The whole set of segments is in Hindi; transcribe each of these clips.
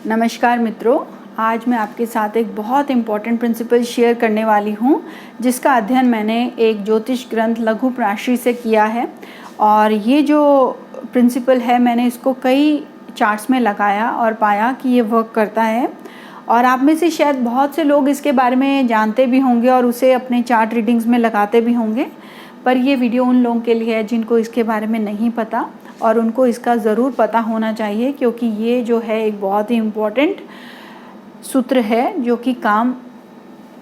नमस्कार मित्रों, आज मैं आपके साथ एक बहुत इम्पॉर्टेंट प्रिंसिपल शेयर करने वाली हूँ जिसका अध्ययन मैंने एक ज्योतिष ग्रंथ लघु प्राशी से किया है। और ये जो प्रिंसिपल है मैंने इसको कई चार्ट्स में लगाया और पाया कि ये वर्क करता है। और आप में से शायद बहुत से लोग इसके बारे में जानते भी होंगे और उसे अपने चार्ट रीडिंग्स में लगाते भी होंगे, पर ये वीडियो उन लोगों के लिए है जिनको इसके बारे में नहीं पता और उनको इसका ज़रूर पता होना चाहिए, क्योंकि ये जो है एक बहुत ही इम्पॉर्टेंट सूत्र है जो कि काम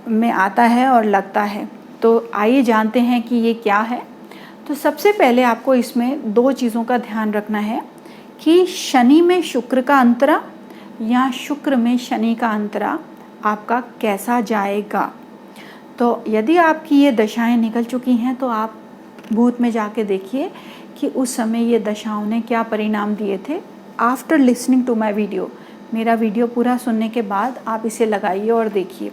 में आता है और लगता है। तो आइए जानते हैं कि ये क्या है। तो सबसे पहले आपको इसमें दो चीज़ों का ध्यान रखना है कि शनि में शुक्र का अंतरा या शुक्र में शनि का अंतरा आपका कैसा जाएगा। तो यदि आपकी ये दशाएं निकल चुकी हैं तो आप भूत में जाके देखिए कि उस समय ये दशाओं ने क्या परिणाम दिए थे। After listening to my video, मेरा वीडियो पूरा सुनने के बाद आप इसे लगाइए और देखिए।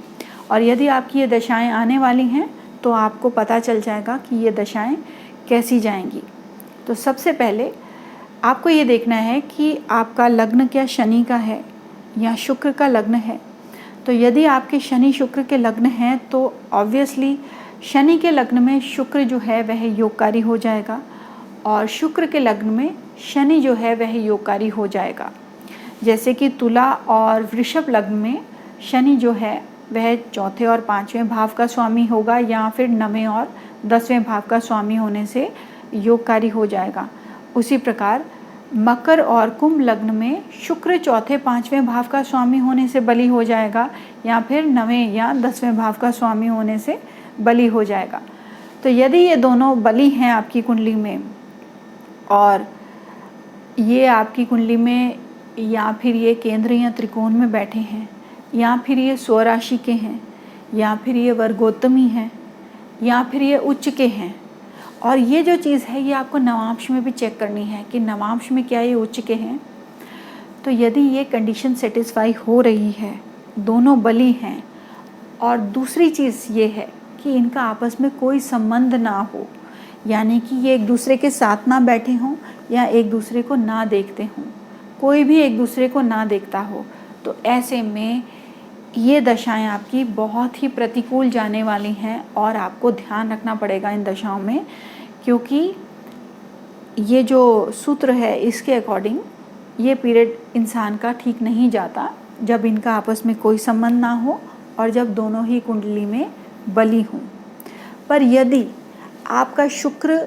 और यदि आपकी ये दशाएं आने वाली हैं तो आपको पता चल जाएगा कि ये दशाएं कैसी जाएंगी। तो सबसे पहले आपको ये देखना है कि आपका लग्न क्या शनि का है या शुक्र का लग्न है। तो यदि आपके शनि शुक्र के लग्न हैं तो ऑब्वियसली शनि के लग्न में शुक्र जो है वह योगकारी हो जाएगा और शुक्र के लग्न में शनि जो है वह योगकारी हो जाएगा। जैसे कि तुला और वृषभ लग्न में शनि जो है वह चौथे और पाँचवें भाव का स्वामी होगा या फिर नवें और 10वें भाव का स्वामी होने से योगकारी हो जाएगा। उसी प्रकार मकर और कुंभ लग्न में शुक्र चौथे पाँचवें भाव का स्वामी होने से बली हो जाएगा या फिर नवें या 10वें भाव का स्वामी होने से बली हो जाएगा। तो यदि ये दोनों बली हैं आपकी कुंडली में और ये आपकी कुंडली में या फिर ये केंद्र या त्रिकोण में बैठे हैं या फिर ये स्वराशि के हैं या फिर ये वर्गोत्तमी हैं या फिर ये उच्च के हैं, और ये जो चीज़ है ये आपको नवांश में भी चेक करनी है कि नवांश में क्या ये उच्च के हैं। तो यदि ये कंडीशन सेटिस्फाई हो रही है, दोनों बली हैं, और दूसरी चीज़ ये है कि इनका आपस में कोई संबंध ना हो, यानी कि ये एक दूसरे के साथ ना बैठे हों या एक दूसरे को ना देखते हों, कोई भी एक दूसरे को ना देखता हो, तो ऐसे में ये दशाएं आपकी बहुत ही प्रतिकूल जाने वाली हैं और आपको ध्यान रखना पड़ेगा इन दशाओं में, क्योंकि ये जो सूत्र है इसके अकॉर्डिंग ये पीरियड इंसान का ठीक नहीं जाता जब इनका आपस में कोई संबंध ना हो और जब दोनों ही कुंडली में बली हों। पर यदि आपका शुक्र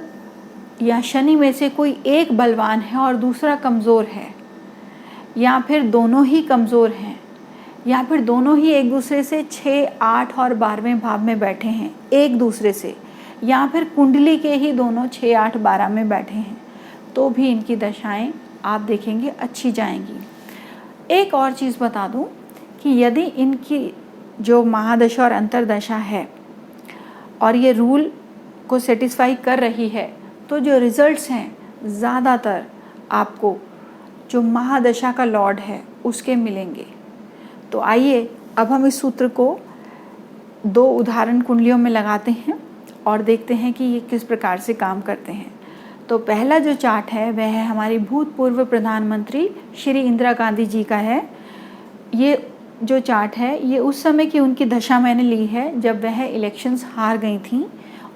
या शनि में से कोई एक बलवान है और दूसरा कमज़ोर है, या फिर दोनों ही कमज़ोर हैं, या फिर दोनों ही एक दूसरे से 6, 8 और 12वें भाव में बैठे हैं एक दूसरे से, या फिर कुंडली के ही दोनों 6, 8, 12 में बैठे हैं, तो भी इनकी दशाएं आप देखेंगे अच्छी जाएंगी। एक और चीज़ बता दूं कि यदि इनकी जो महादशा और अंतरदशा है और ये रूल को सेटिस्फाई कर रही है, तो जो रिजल्ट्स हैं ज़्यादातर आपको जो महादशा का लॉर्ड है उसके मिलेंगे। तो आइए अब हम इस सूत्र को 2 उदाहरण कुंडलियों में लगाते हैं और देखते हैं कि ये किस प्रकार से काम करते हैं। तो पहला जो चार्ट है वह है हमारी भूतपूर्व प्रधानमंत्री श्री इंदिरा गांधी जी का है। ये जो चार्ट है ये उस समय की उनकी दशा मैंने ली है जब वह इलेक्शंस हार गई थी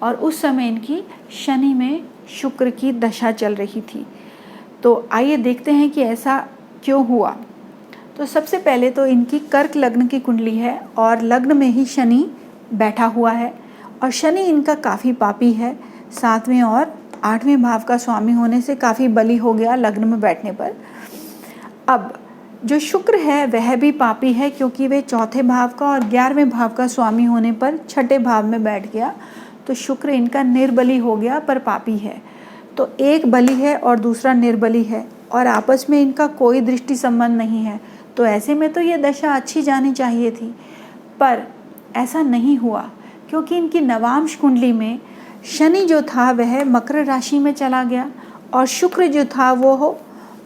और उस समय इनकी शनि में शुक्र की दशा चल रही थी। तो आइए देखते हैं कि ऐसा क्यों हुआ। तो सबसे पहले तो इनकी कर्क लग्न की कुंडली है और लग्न में ही शनि बैठा हुआ है और शनि इनका काफ़ी पापी है, 7वें और 8वें भाव का स्वामी होने से काफ़ी बली हो गया लग्न में बैठने पर। अब जो शुक्र है वह भी पापी है क्योंकि वे चौथे भाव का और 11वें भाव का स्वामी होने पर छठे भाव में बैठ गया, तो शुक्र इनका निर्बली हो गया पर पापी है। तो एक बली है और दूसरा निर्बली है और आपस में इनका कोई दृष्टि संबंध नहीं है, तो ऐसे में तो ये दशा अच्छी जानी चाहिए थी, पर ऐसा नहीं हुआ क्योंकि इनकी नवांश कुंडली में शनि जो था वह मकर राशि में चला गया और शुक्र जो था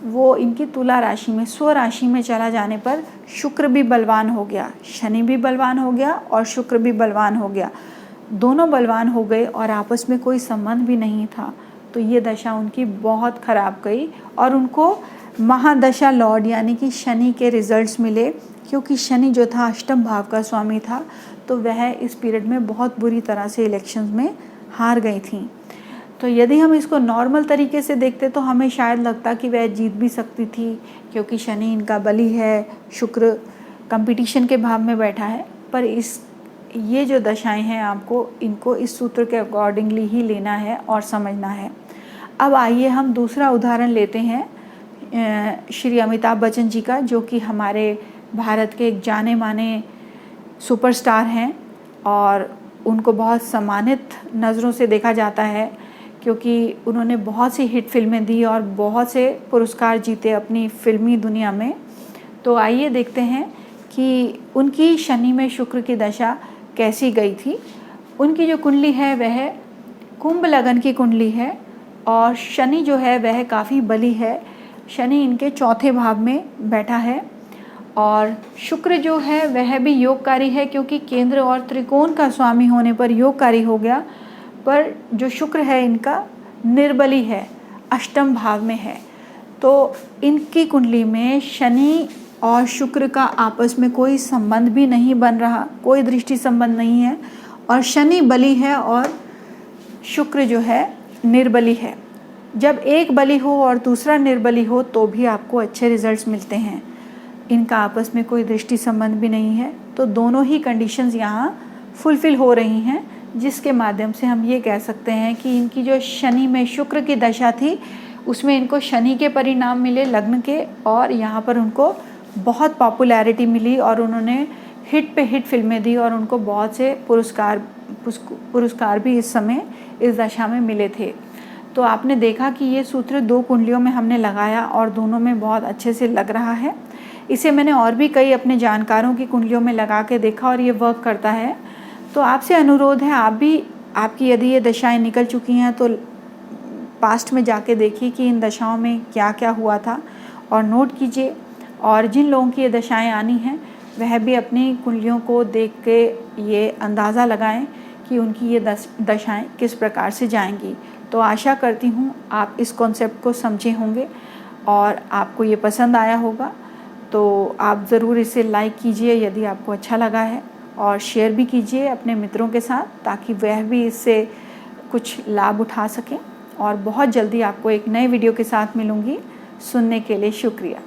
वो इनकी तुला राशि में स्व राशि में चला जाने पर शुक्र भी बलवान हो गया, शनि भी बलवान हो गया और शुक्र भी बलवान हो गया, दोनों बलवान हो गए और आपस में कोई संबंध भी नहीं था। तो ये दशा उनकी बहुत ख़राब गई और उनको महादशा लॉर्ड यानी कि शनि के रिजल्ट्स मिले, क्योंकि शनि जो था अष्टम भाव का स्वामी था, तो वह इस पीरियड में बहुत बुरी तरह से इलेक्शंस में हार गई थी। तो यदि हम इसको नॉर्मल तरीके से देखते तो हमें शायद लगता कि वह जीत भी सकती थी, क्योंकि शनि इनका बली है, शुक्र कंपटीशन के भाव में बैठा है। पर ये जो दशाएं हैं आपको इनको इस सूत्र के अकॉर्डिंगली ही लेना है और समझना है। अब आइए हम दूसरा उदाहरण लेते हैं श्री अमिताभ बच्चन जी का, जो कि हमारे भारत के एक जाने माने सुपरस्टार हैं और उनको बहुत सम्मानित नज़रों से देखा जाता है, क्योंकि उन्होंने बहुत सी हिट फिल्में दी और बहुत से पुरस्कार जीते अपनी फिल्मी दुनिया में। तो आइए देखते हैं कि उनकी शनि में शुक्र की दशा कैसी गई थी। उनकी जो कुंडली है वह कुंभ लगन की कुंडली है और शनि जो है वह काफ़ी बली है। शनि इनके चौथे भाव में बैठा है और शुक्र जो है वह भी योगकारी है, क्योंकि केंद्र और त्रिकोण का स्वामी होने पर योगकारी हो गया। पर जो शुक्र है इनका निर्बली है, अष्टम भाव में है। तो इनकी कुंडली में शनि और शुक्र का आपस में कोई संबंध भी नहीं बन रहा, कोई दृष्टि संबंध नहीं है, और शनि बली है और शुक्र जो है निर्बली है। जब एक बली हो और दूसरा निर्बली हो तो भी आपको अच्छे रिजल्ट्स मिलते हैं। इनका आपस में कोई दृष्टि संबंध भी नहीं है, तो दोनों ही कंडीशंस यहाँ फुलफिल हो रही हैं, जिसके माध्यम से हम ये कह सकते हैं कि इनकी जो शनि में शुक्र की दशा थी उसमें इनको शनि के परिणाम मिले लग्न के, और यहाँ पर उनको बहुत पॉपुलैरिटी मिली और उन्होंने हिट पे हिट फिल्में दी और उनको बहुत से पुरस्कार भी इस समय इस दशा में मिले थे। तो आपने देखा कि ये सूत्र दो कुंडलियों में हमने लगाया और दोनों में बहुत अच्छे से लग रहा है। इसे मैंने और भी कई अपने जानकारों की कुंडलियों में लगा के देखा और ये वर्क करता है। तो आपसे अनुरोध है, आप भी, आपकी यदि ये दशाएं निकल चुकी हैं तो पास्ट में जाके देखिए कि इन दशाओं में क्या क्या हुआ था और नोट कीजिए। और जिन लोगों की ये दशाएं आनी हैं वह भी अपनी कुंडलियों को देख के ये अंदाज़ा लगाएं कि उनकी ये दशाएं किस प्रकार से जाएंगी। तो आशा करती हूँ आप इस कॉन्सेप्ट को समझे होंगे और आपको ये पसंद आया होगा। तो आप ज़रूर इसे लाइक कीजिए यदि आपको अच्छा लगा है, और शेयर भी कीजिए अपने मित्रों के साथ, ताकि वह भी इससे कुछ लाभ उठा सकें। और बहुत जल्दी आपको एक नए वीडियो के साथ मिलूँगी। सुनने के लिए शुक्रिया।